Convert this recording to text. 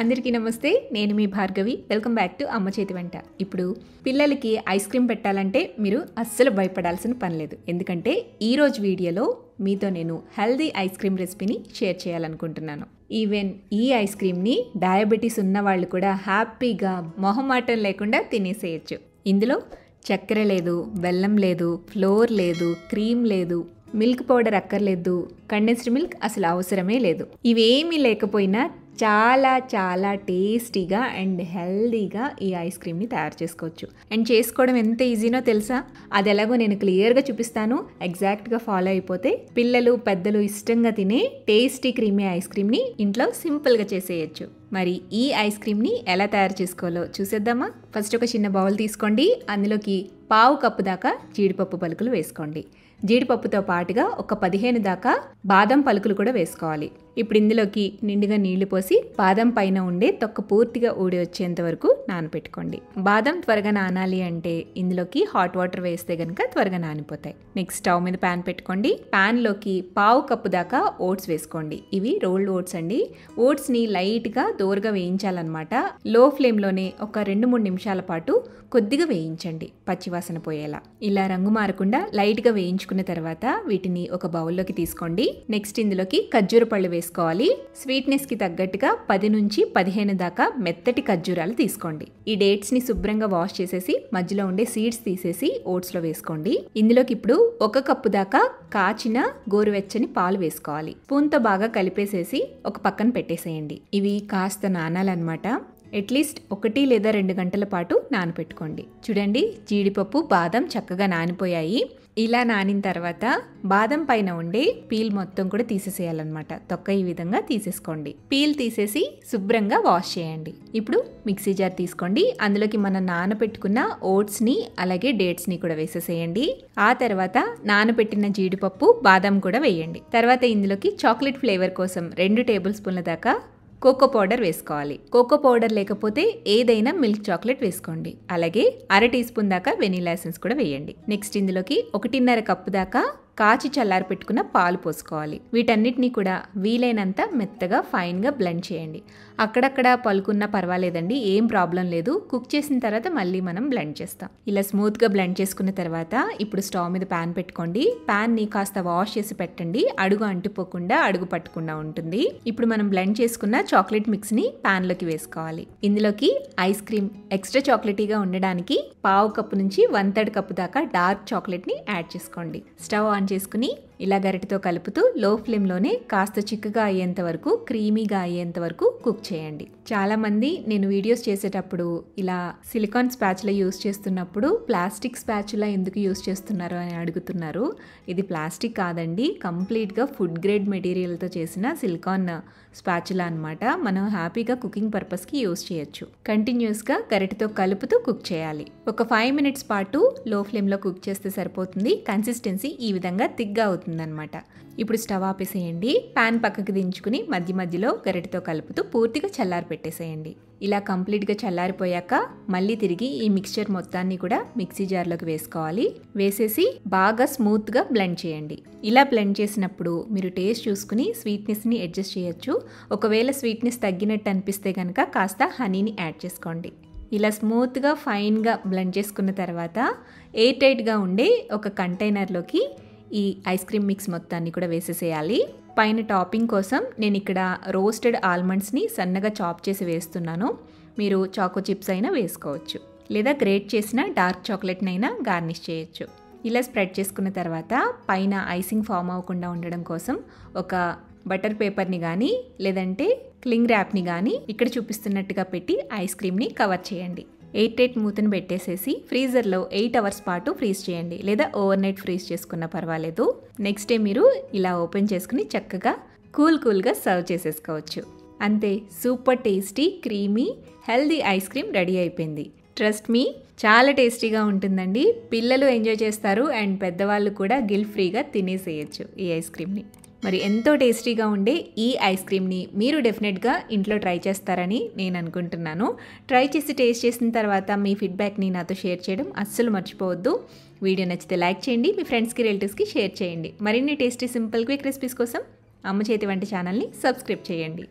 అందరికీ నమస్తే. నేను మీ భార్గవి. వెల్కమ్ బ్యాక్ టు అమ్మ చేతి వంట. ఇప్పుడు పిల్లలకి ఐస్ క్రీమ్ పెట్టాలంటే మీరు అస్సలు భయపడాల్సిన పని లేదు. ఎందుకంటే ఈరోజు వీడియోలో మీతో నేను హెల్దీ ఐస్ క్రీమ్ రెసిపీని షేర్ చేయాలనుకుంటున్నాను. ఈవెన్ ఈ ఐస్ క్రీమ్ని డయాబెటీస్ ఉన్న వాళ్ళు కూడా హ్యాపీగా మొహమాటం లేకుండా తినేసేయచ్చు. ఇందులో చక్కెర లేదు, బెల్లం లేదు, ఫ్లోర్ లేదు, క్రీమ్ లేదు, మిల్క్ పౌడర్ అక్కర్లేదు, కండెన్స్డ్ మిల్క్ అసలు అవసరమే లేదు. ఇవేమీ లేకపోయినా చాలా చాలా టేస్టీగా అండ్ హెల్దీగా ఈ ఐస్ క్రీమ్ని తయారు చేసుకోవచ్చు. అండ్ చేసుకోవడం ఎంత ఈజీనో తెలుసా? అది ఎలాగో నేను క్లియర్గా చూపిస్తాను. ఎగ్జాక్ట్గా ఫాలో అయిపోతే పిల్లలు పెద్దలు ఇష్టంగా తినే టేస్టీ క్రీమీ ఐస్ క్రీమ్ని ఇంట్లో సింపుల్గా చేసేయచ్చు. మరి ఈ ఐస్ క్రీమ్ని ఎలా తయారు చేసుకోవాలో చూసేద్దామా? ఫస్ట్ ఒక చిన్న బౌల్ తీసుకోండి. అందులోకి 1/2 కప్పు దాకా జీడిపప్పు పలుకులు వేసుకోండి. జీడిపప్పుతో పాటుగా ఒక 15 దాకా బాదం పలుకులు కూడా వేసుకోవాలి. ఇప్పుడు ఇందులోకి నిండుగా నీళ్లు పోసి బాదం పైన ఉండే తొక్క పూర్తిగా ఊడి వచ్చేంత వరకు నానపెట్టుకోండి. బాదం త్వరగా నానాలి అంటే ఇందులోకి హాట్ వాటర్ వేస్తే కనుక త్వరగా నానిపోతాయి. నెక్స్ట్ స్టవ్ మీద ప్యాన్ పెట్టుకోండి. ప్యాన్లోకి 1/2 కప్పు దాకా ఓట్స్ వేసుకోండి. ఇవి రోల్డ్ ఓట్స్ అండి. ఓట్స్ని లైట్గా దోరగా వేయించాలన్నమాట. లో ఫ్లేమ్లోనే ఒక 2-3 నిమిషాల పాటు కొద్దిగా వేయించండి, పచ్చివాసన పోయేలా. ఇలా రంగు మారకుండా లైట్గా వేయించుకున్న తర్వాత వీటిని ఒక బౌల్లోకి తీసుకోండి. నెక్స్ట్ ఇందులోకి ఖర్జూర పళ్ళు వేసుకోవాలి. స్వీట్నెస్కి తగ్గట్టుగా 10 నుంచి 15 దాకా మెత్తటి ఖర్జూరాలు తీసుకోండి. ఈ డేట్స్ని శుభ్రంగా వాష్ చేసేసి మధ్యలో ఉండే సీడ్స్ తీసేసి ఓట్స్లో వేసుకోండి. ఇందులోకి ఇప్పుడు 1 కప్పు దాకా కాచిన గోరువెచ్చని పాలు వేసుకోవాలి. స్పూన్తో బాగా కలిపేసేసి ఒక పక్కన పెట్టేసేయండి. ఇవి కాస్త నానాలన్నమాట. అట్లీస్ట్ 1 లేదా 2 గంటల పాటు నానపెట్టుకోండి. చూడండి, జీడిపప్పు బాదం చక్కగా నానిపోయాయి. ఇలా నానిన తర్వాత బాదం పైన ఉండే పీల్ మొత్తం కూడా తీసేసేయాలన్నమాట. తొక్క ఈ విధంగా తీసేసుకోండి. పీల్ తీసేసి శుభ్రంగా వాష్ చేయండి. ఇప్పుడు మిక్సీ జార్ తీసుకోండి. అందులోకి మనం నానపెట్టుకున్న ఓట్స్ని అలాగే డేట్స్ని కూడా వేసేసేయండి. ఆ తర్వాత నానపెట్టిన జీడిపప్పు బాదం కూడా వేయండి. తర్వాత ఇందులోకి చాక్లెట్ ఫ్లేవర్ కోసం 2 టేబుల్ స్పూన్ల దాకా కోకో పౌడర్ వేసుకోవాలి. కోకో పౌడర్ లేకపోతే ఏదైనా మిల్క్ చాక్లెట్ వేసుకోండి. అలాగే 1/2 టీ స్పూన్ దాకా వెనీలా ఎసెన్స్ కూడా వేయండి. నెక్స్ట్ ఇందులోకి 1.5 కప్పు దాకా కాచి చల్లారి పెట్టుకున్న పాలు పోసుకోవాలి. వీటన్నిటినీ కూడా వీలైనంత మెత్తగా ఫైన్గా బ్లెండ్ చేయండి. అక్కడక్కడ పలుకున్నా పర్వాలేదండి, ఏం ప్రాబ్లం లేదు. కుక్ చేసిన తర్వాత మళ్ళీ మనం బ్లెండ్ చేస్తాం. ఇలా స్మూత్గా బ్లెండ్ చేసుకున్న తర్వాత ఇప్పుడు స్టవ్ మీద ప్యాన్ పెట్టుకోండి. ప్యాన్ని కాస్త వాష్ చేసి పెట్టండి. అడుగు అంటుపోకుండా, అడుగు పట్టకుండా ఉంటుంది. ఇప్పుడు మనం బ్లెండ్ చేసుకున్న చాక్లెట్ మిక్స్ని ప్యాన్లోకి వేసుకోవాలి. ఇందులోకి ఐస్ క్రీమ్ ఎక్స్ట్రా చాక్లెటీగా ఉండడానికి 1/2 కప్పు నుంచి 1/3 కప్పు దాకా డార్క్ చాక్లెట్ని యాడ్ చేసుకోండి. స్టవ్ ఆన్ చేసుకుని ఇలా గరిటెతో కలుపుతూ లో ఫ్లేమ్లోనే కాస్త చిక్కగా అయ్యేంత వరకు, క్రీమీగా అయ్యేంత వరకు కుక్ చేయండి. చాలామంది నేను వీడియోస్ చేసేటప్పుడు ఇలా సిలికాన్ స్పాచులా యూస్ చేస్తున్నప్పుడు ప్లాస్టిక్ స్పాచులా ఎందుకు యూస్ చేస్తున్నారు అని అడుగుతున్నారు. ఇది ప్లాస్టిక్ కాదండి, కంప్లీట్గా ఫుడ్ గ్రేడ్ మెటీరియల్తో చేసిన సిలికాన్ స్పాచులా అనమాట. మనం హ్యాపీగా కుకింగ్ పర్పస్కి యూస్ చేయొచ్చు. కంటిన్యూస్గా గరిటెతో కలుపుతూ కుక్ చేయాలి. ఒక 5 మినిట్స్ పాటు లో ఫ్లేమ్లో కుక్ చేస్తే సరిపోతుంది. కన్సిస్టెన్సీ ఈ విధంగా థిక్గా అవుతుందన్నమాట. ఇప్పుడు స్టవ్ ఆపేసేయండి. ప్యాన్ పక్కకి దించుకుని మధ్య మధ్యలో గరిటెతో కలుపుతూ పూర్తిగా చల్లారి పెట్టేసేయండి. ఇలా కంప్లీట్గా చల్లారిపోయాక మళ్ళీ తిరిగి ఈ మిక్స్చర్ మొత్తాన్ని కూడా మిక్సీ జార్లోకి వేసుకోవాలి. వేసేసి బాగా స్మూత్గా బ్లెండ్ చేయండి. ఇలా బ్లెండ్ చేసినప్పుడు మీరు టేస్ట్ చూసుకుని స్వీట్నెస్ని అడ్జస్ట్ చేయొచ్చు. ఒకవేళ స్వీట్నెస్ తగ్గినట్టు అనిపిస్తే కనుక కాస్త హనీని యాడ్ చేసుకోండి. ఇలా స్మూత్గా ఫైన్గా బ్లెండ్ చేసుకున్న తర్వాత ఎయిర్ టైట్గా ఉండే ఒక కంటైనర్లోకి ఈ ఐస్ క్రీమ్ మిక్స్ మొత్తాన్ని కూడా వేసేసేయాలి. పైన టాపింగ్ కోసం నేను ఇక్కడ రోస్టెడ్ ఆల్మండ్స్ని సన్నగా చాప్ చేసి వేస్తున్నాను. మీరు చాకో చిప్స్ అయినా వేసుకోవచ్చు, లేదా గ్రేట్ చేసిన డార్క్ చాక్లెట్నైనా గార్నిష్ చేయొచ్చు. ఇలా స్ప్రెడ్ చేసుకున్న తర్వాత పైన ఐసింగ్ ఫామ్ అవ్వకుండా ఉండడం కోసం ఒక బటర్ పేపర్ని కానీ లేదంటే క్లింగ్ ర్యాప్ని కానీ ఇక్కడ చూపిస్తున్నట్టుగా పెట్టి ఐస్ క్రీమ్ని కవర్ చేయండి. 8 మూతను పెట్టేసేసి ఫ్రీజర్లో 8 అవర్స్ పాటు ఫ్రీజ్ చేయండి, లేదా ఓవర్ నైట్ ఫ్రీజ్ చేసుకున్నా పర్వాలేదు. నెక్స్ట్ డే మీరు ఇలా ఓపెన్ చేసుకుని చక్కగా కూల్గా సర్వ్ చేసేసుకోవచ్చు. అంతే, super tasty creamy healthy ice cream ready అయిపోయింది. ట్రస్ట్ మీ, చాలా టేస్టీగా ఉంటుందండి. పిల్లలు ఎంజాయ్ చేస్తారు అండ్ పెద్దవాళ్ళు కూడా గిల్ట్ ఫ్రీగా తినేసేయచ్చు ఈ ఐస్ క్రీమ్ని. మరి ఎంతో టేస్టీగా ఉండే ఈ ఐస్ క్రీమ్ని మీరు డెఫినెట్గా ఇంట్లో ట్రై చేస్తారని నేను అనుకుంటున్నాను. ట్రై చేసి టేస్ట్ చేసిన తర్వాత మీ ఫీడ్బ్యాక్ని నాతో షేర్ చేయడం అస్సలు మర్చిపోవద్దు. వీడియో నచ్చితే లైక్ చేయండి, మీ ఫ్రెండ్స్కి రిలేటివ్స్కి షేర్ చేయండి. మరిన్ని టేస్టీ సింపుల్ క్విక్ రెసిపీస్ కోసం అమ్మ చేతి వంట ఛానల్ని సబ్స్క్రైబ్ చేయండి.